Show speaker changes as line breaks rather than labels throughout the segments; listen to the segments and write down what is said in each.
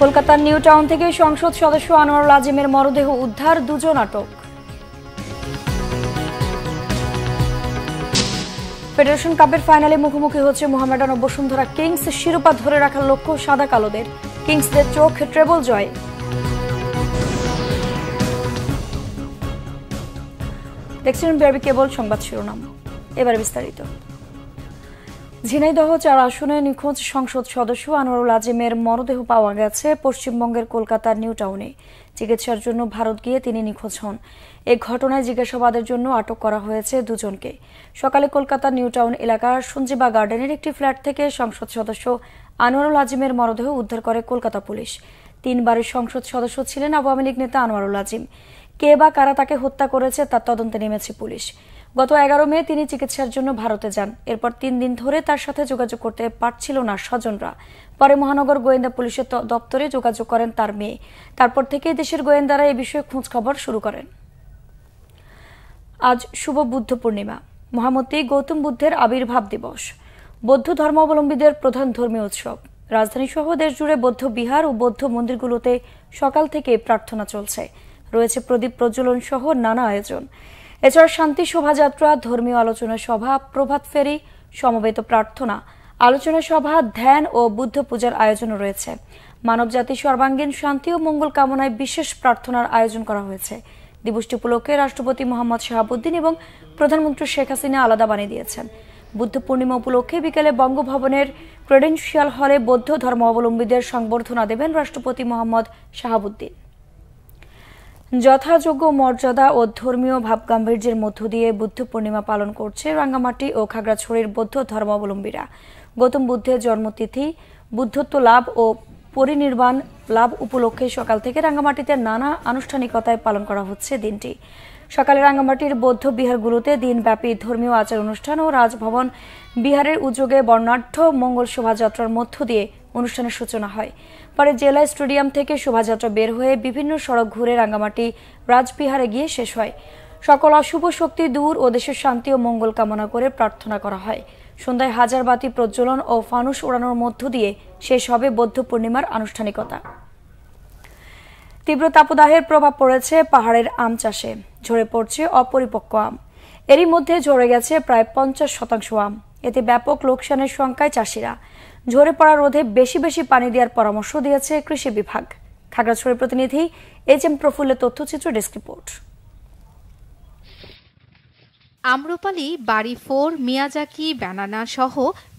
কলকাতার new town থেকে সংসদ সদস্য আনোয়ারুল আজিমের মরদেহ উদ্ধার, দুজন আটক। ফেডারেশন কাপের ফাইনালে মুখোমুখি হচ্ছে মোহামেডান ও বসুন্ধরা কিংস। শিরোপা ধরে রাখার লক্ষ্য সাদা কালোদের। কিংসদের চোখ ট্রেবল জয়। দেখছিলেন বিআরবি কেবল সংবাদ শিরোনাম, এবারে বিস্তারিত। ঝিনাইদহ ৪ আসনে নিখোঁজ সংসদ সদস্য আনোয়ারুল আজিমের মরদেহ পাওয়া গেছে পশ্চিমবঙ্গের কলকাতার নিউ টাউনে। চিকিৎসার জন্য ভারত গিয়ে তিনি নিখোঁজ হন। এই ঘটনায় জিজ্ঞাসাবাদের জন্য আটক করা হয়েছে দুজনকে। সকালে কলকাতার নিউ টাউন এলাকার সঞ্জীবা গার্ডেনের একটি ফ্ল্যাট থেকে সংসদ সদস্য আনোয়ারুল আজিমের মরদেহ উদ্ধার করে কলকাতা পুলিশ। 3 বারের সংসদ সদস্য ছিলেন আওয়ামী লীগ নেতা আনোয়ারুল আজিম। কে বা কারা তাকে হত্যা করেছে তার তদন্তে নেমেছে পুলিশ। গত 11 মে তিনি চিকিৎসার জন্য ভারতে যান। এরপর 3 দিন ধরে তার সাথে যোগাযোগ করতে পারছিল না স্বজনরা। পরে মহানগর গোয়েন্দা পুলিশের দপ্তরে যোগাযোগ করেন তার মেয়ে। তারপর থেকে দেশের গোয়েন্দারা এই বিষয়ে খোঁজ খবর শুরু করেন। আজ শুভ বুদ্ধ পূর্ণিমা, মহামতি গৌতম বুদ্ধের আবির্ভাব দিবস, বৌদ্ধ ধর্মাবলম্বীদের প্রধান ধর্মীয় উৎসব। রাজধানী সহ দেশ জুড়ে বৌদ্ধ বিহার ও বৌদ্ধ মন্দিরগুলোতে সকাল থেকে প্রার্থনা চলছে। রয়েছে প্রদীপ প্রজ্বলন সহ নানা আয়োজন। এছাড়া শান্তি শোভাযাত্রা, ধর্মীয় আলোচনা সভা, প্রভাত ফেরি, সমবেত প্রার্থনা, আলোচনা সভা, ধ্যান ও বুদ্ধ পূজার আয়োজনও রয়েছে। মানবজাতির সর্বাঙ্গীন শান্তি ও মঙ্গল কামনায় বিশেষ প্রার্থনার আয়োজন করা হয়েছে। দিবসটি উপলক্ষে রাষ্ট্রপতি মোহাম্মদ শাহাবুদ্দিন এবং প্রধানমন্ত্রী শেখ হাসিনা আলাদা বাণী দিয়েছেন। বুদ্ধ পূর্ণিমা উপলক্ষে বিকেলে বঙ্গভবনের ক্রেডেন্সিয়াল হলে বৌদ্ধ ধর্মাবলম্বীদের সংবর্ধনা দেবেন রাষ্ট্রপতি মোহাম্মদ শাহাবুদ্দিন। যথাযোগ্য মর্যাদা ও ধর্মীয় ভাবগাম্ভীর্যের মধ্য দিয়ে বুদ্ধ পূর্ণিমা পালন করছে রাঙ্গামাটি ও খাগড়াছড়ির বৌদ্ধ ধর্মাবলম্বীরা। গৌতম বুদ্ধের জন্মতিথি, বুদ্ধত্ব লাভ ও পরিনির্বাণ লাভ উপলক্ষে সকাল থেকে রাঙ্গামাটিতে নানা আনুষ্ঠানিকতায় পালন করা হচ্ছে দিনটি। সকালে রাঙ্গামাটির বৌদ্ধ বিহারগুলোতে দিনব্যাপী ধর্মীয় আচার অনুষ্ঠান ও রাজভবন বিহারের উদ্যোগে বর্ণাঢ্য মঙ্গল শোভাযাত্রার মধ্য দিয়ে অনুষ্ঠানের সূচনা হয়। পরে জেলা স্টেডিয়াম থেকে শোভাযাত্রা বের হয়ে বিভিন্ন সড়ক ঘুরে রাঙ্গামাটি রাজবিহারে গিয়ে শেষ হয়। সকল অশুভ শক্তি দূর ও দেশের শান্তি ও মঙ্গল কামনা করে প্রার্থনা করা হয়। সন্ধ্যায় হাজার বাতি প্রজ্বলন ও ফানুস ওড়ানোর মধ্য দিয়ে শেষ হবে বৌদ্ধ পূর্ণিমার আনুষ্ঠানিকতা। তীব্র তাপদাহের প্রভাব পড়েছে পাহাড়ের আম চাষে। ঝরে পড়ছে অপরিপক্ক আম। এরই মধ্যে ঝরে গেছে প্রায় 50% আম। এতে ব্যাপক লোকসানের শঙ্কায় চাষিরা। ঝরে পড়া রোধে বেশি বেশি পানি দেওয়ার পরামর্শ দিয়েছে কৃষি বিভাগ। খাগড়াছড়ির প্রতিনিধি এইচ.এম. প্রফুল্লের তথ্যচিত্র ডেস্ক রিপোর্ট।
আম্রপালি, বাড়ি 4, মিয়াজাকি, ব্যানানা সহ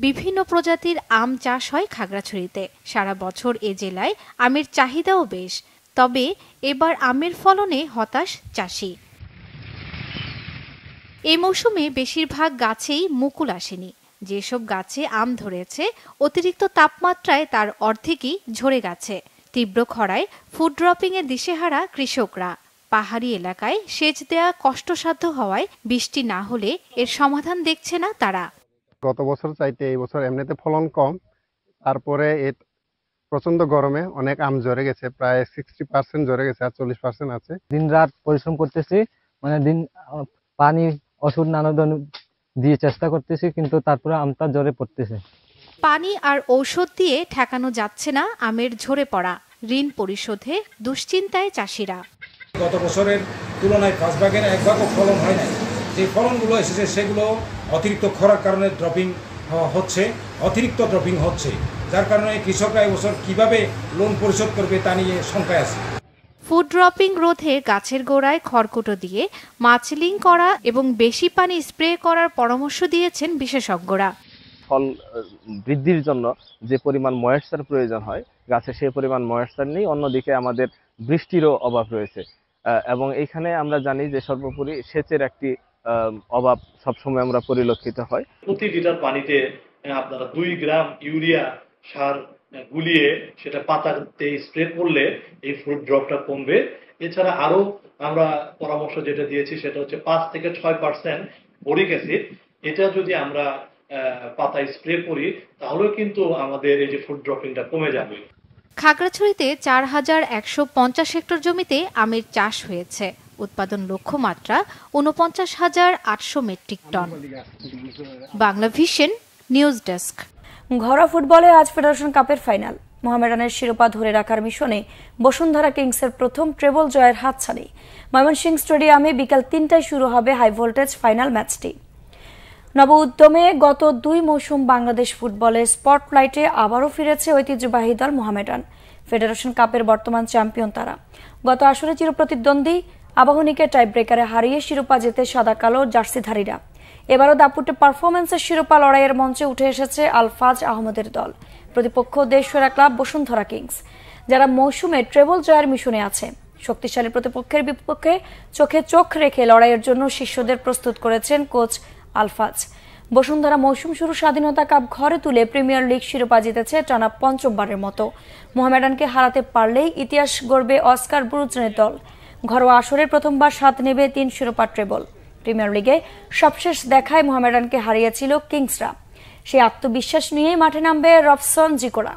বিভিন্ন প্রজাতির আম চাষ হয় খাগড়াছড়িতে। সারা বছর এ জেলায় আমের চাহিদাও বেশ। তবে এবার আমের ফলনে হতাশ চাষি। এই মৌসুমে বেশিরভাগ গাছেই মুকুল আসেনি। যেসব গাছে আম ধরেছে, অতিরিক্ত তাপমাত্রায় তার অর্ধেকই ঝরে গেছে। তীব্র খরায় ফুড ড্রপিংয়ে দিশেহারা কৃষকরা। পাহাড়ি এলাকায় সেচ দেয়া কষ্টসাধ্য হওয়ায় বৃষ্টি না হলে এর সমাধান দেখছে না তারা।
গত বছর চাইতে এই বছর এমনিতে ফলন কম, তারপরে প্রচন্ড গরমে অনেক আম ঝরে গেছে, প্রায় 60% ঝরে গেছে, আর 40% আছে।
দিন রাত পরিশ্রম করতেছি, পানি ওষুধ নানা দিয়ে চেষ্টা করতেছি, কিন্তু তারপরে আমটা ঝরে পড়তেছে।
পানি আর ঔষধ দিয়ে ঠেকানো যাচ্ছে না আমের ঝরে পড়া। ঋণ পরিশোধে দুশ্চিন্তায় চাষিরা।
গত বছরের তুলনায় 5 ভাগের 1 ভাগও ফলন হয় নাই। যে ফলনগুলো এসেছে সেগুলো অতিরিক্ত খরার কারণে অতিরিক্ত ড্রপিং হচ্ছে, যার কারণে কৃষকরা এবছর কিভাবে লোন পরিশোধ করবে তা নিয়ে শঙ্কায় আছে।
ফুড ড্রপিং রোধে গাছের গোড়ায় খড়কুটো দিয়ে মালচিং করা এবং বেশি পানি স্প্রে করার পরামর্শ দিয়েছেন বিশেষজ্ঞরা।
ফল বৃদ্ধির জন্য যে পরিমাণ ময়েশ্চার প্রয়োজন হয় গাছে সেই পরিমাণ ময়েশ্চার নেই। অন্যদিকে আমাদের বৃষ্টিরও অভাব রয়েছে এবং এইখানে আমরা জানি যে সর্বোপরি সেচের একটি অভাব সবসময় আমরা পরিলক্ষিত হয়।
প্রতি লিটার পানিতে আপনারা 2 গ্রাম ইউরিয়া সার গুলিয়ে সেটা পাতাতে স্প্রে করলে এই ফ্রুট ড্রপটা কমবে। এছাড়া আরো আমরা পরামর্শ যেটা দিয়েছি সেটা হচ্ছে 5 থেকে 6% বোরিক অ্যাসিড। এটা যদি আমরা পাতায় স্প্রে করি তাহলে কিন্তু আমাদের এই যে ফ্রুট ড্রপিংটা কমে যাবে।
খাগড়াছড়িতে 4150 হেক্টর জমিতে আমের চাষ হয়েছে। উৎপাদন লক্ষ্যমাত্রা 49,800 metric ton. Bangla Vision news desk.
ঘরোয়া ফুটবলে আজ ফেডারেশন কাপের ফাইনাল। মোহামেডানের শিরোপা ধরে রাখার মিশনে বসুন্ধরা কিংসের প্রথম ট্রেবল জয়ের হাতছানি। ময়মনসিংহ স্টেডিয়ামে বিকাল ৩টায় শুরু হবে হাই ভোল্টেজ ফাইনাল ম্যাচটি। নব উদ্যমে গত ২ মৌসুম বাংলাদেশ ফুটবলের স্পটলাইটে আবারও ফিরেছে ঐতিহ্যবাহী দল মোহামেডান। ফেডারেশন কাপের বর্তমান চ্যাম্পিয়ন তারা। গত আসরে চিরপ্রতিদ্বন্দ্বী আবাহনীকে টাই ব্রেকারে হারিয়ে শিরোপা জেতে সাদা কালো জার্সিধারীরা। এবারও দাপুটে পারফরমেন্সের শিরোপা লড়াইয়ের মঞ্চে উঠে এসেছে আলফাজ আহমদের দল। প্রতিপক্ষ দেশসেরা ক্লাব বসুন্ধরা কিংস, যারা মৌসুমে ট্রেবল জয়ের মিশনে আছে। শক্তিশালী প্রতিপক্ষের বিপক্ষে চোখে চোখ রেখে লড়াইয়ের জন্য শিষ্যদের প্রস্তুত করেছেন কোচ আলফাজ। বসুন্ধরা মৌসুম শুরু স্বাধীনতা কাপ ঘরে তুলে প্রিমিয়ার লিগ শিরোপা জিতেছে টানা ৫মবারের মতো। মোহামেডানকে হারাতে পারলেই ইতিহাস গড়বে অস্কার ব্রুজনের দল। ঘরোয়া আসরের প্রথমবার স্বাদ নেবে ৩ শিরোপা ট্রেবল। প্রিমিয়ার লিগে সবশেষ দেখায় মোহামেডানকে হারিয়েছিল কিংসরা। সেই আত্মবিশ্বাস নিয়েই মাঠে নামবে রবসন জিকোরা।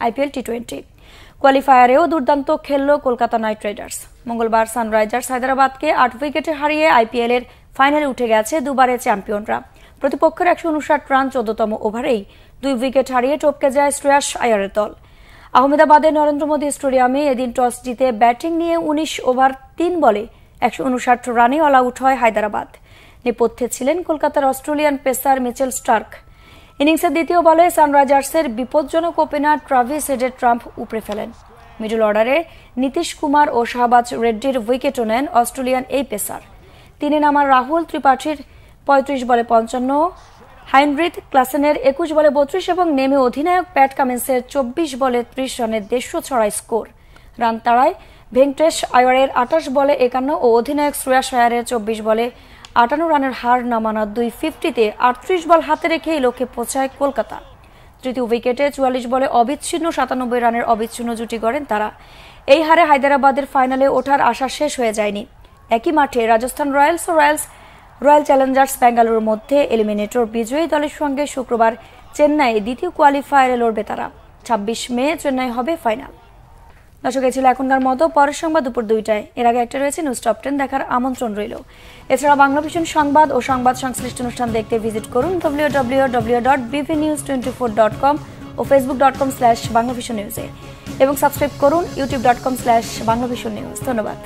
আইপিএল টি20 কোয়ালিফায়ারেও দুর্দান্ত খেলল কলকাতা নাইট রাইডার্স। মঙ্গলবার সানরাইজার্স হায়দ্রাবাদকে ৮ উইকেটে হারিয়ে আইপিএল এর ফাইনালে উঠে গেছে দুবারের চ্যাম্পিয়নরা। প্রতিপক্ষের ১৫৯ রান ১৪তম ওভারেই ২ উইকেট হারিয়ে টপকে যায় শ্রেয়াস আয়ারের দল। আহমেদাবাদের নরেন্দ্র মোদী স্টেডিয়ামে এদিন টস জিতে ব্যাটিং নিয়ে ১৯ ওভার ৩ বলে ১৫৯ রানে অল আউট হয় হায়দ্রাবাদ। নেপথ্যে ছিলেন কলকাতার অস্ট্রেলিয়ান পেসার মিচেল স্টার্ক। ইনিংসের দ্বিতীয় বলে সানরাইজার্সের বিপজ্জনক ওপেনার ট্রাভিস হেডের ট্রাম্প উপড়ে ফেলেন। মিডল অর্ডারে নীতিশ কুমার ও শাহবাজ রেড্ডির উইকেটও নেন অস্ট্রেলিয়ান এই পেসার। ৩ নামার রাহুল ত্রিপাঠীর ৩৫ বলে ৫৫, হাইনরিথ ক্লাসেনের ২১ বলে ৩২ এবং নেমে অধিনায়ক প্যাট কামিন্সের ২৪ বলে ৩০ রানের দেশ ছড়ায় স্কোর। রান তাড়ায় ভেঙ্কটেশ আয়ারের ২৮ বলে ৫১ ও অধিনায়ক শ্রেয়াস আয়ারের ২৪ বলে ৫৮ রানের হার নামানো 250-তে ৩৮ বল হাতে রেখে এই লক্ষ্যে পৌঁছায় কলকাতা। তৃতীয় উইকেটে ৪৪ বলে অবিচ্ছিন্ন ৯৭ রানের অবিচ্ছিন্ন জুটি গড়েন তারা। এই হারে হায়দ্রাবাদের ফাইনালে ওঠার আশা শেষ হয়ে যায়নি। একই মাঠে রাজস্থান রয়্যালস ও রয়্যাল চ্যালেঞ্জার্স বেঙ্গালুরুর মধ্যে এলিমিনেটর বিজয়ী দলের সঙ্গে শুক্রবার চেন্নাইয়ে দ্বিতীয় কোয়ালিফায়ারে লড়বে তারা। ২৬ মে চেন্নাই হবে ফাইনাল। দর্শক, ছিল এখনকার মতো। পরের সংবাদ দুপুর ২টায়। এর আগে একটা রয়েছে নিউজ টপ 10 দেখার আমন্ত্রণ রইল। এছাড়া বাংলা ভিশন সংবাদ ও সংবাদ সংশ্লিষ্ট অনুষ্ঠান দেখতে ভিজিট করুন www.bvnews24.com ও facebook.com/banglavisionnews এবং সাবস্ক্রাইব করুন youtube.com/banglavisionnews। ধন্যবাদ।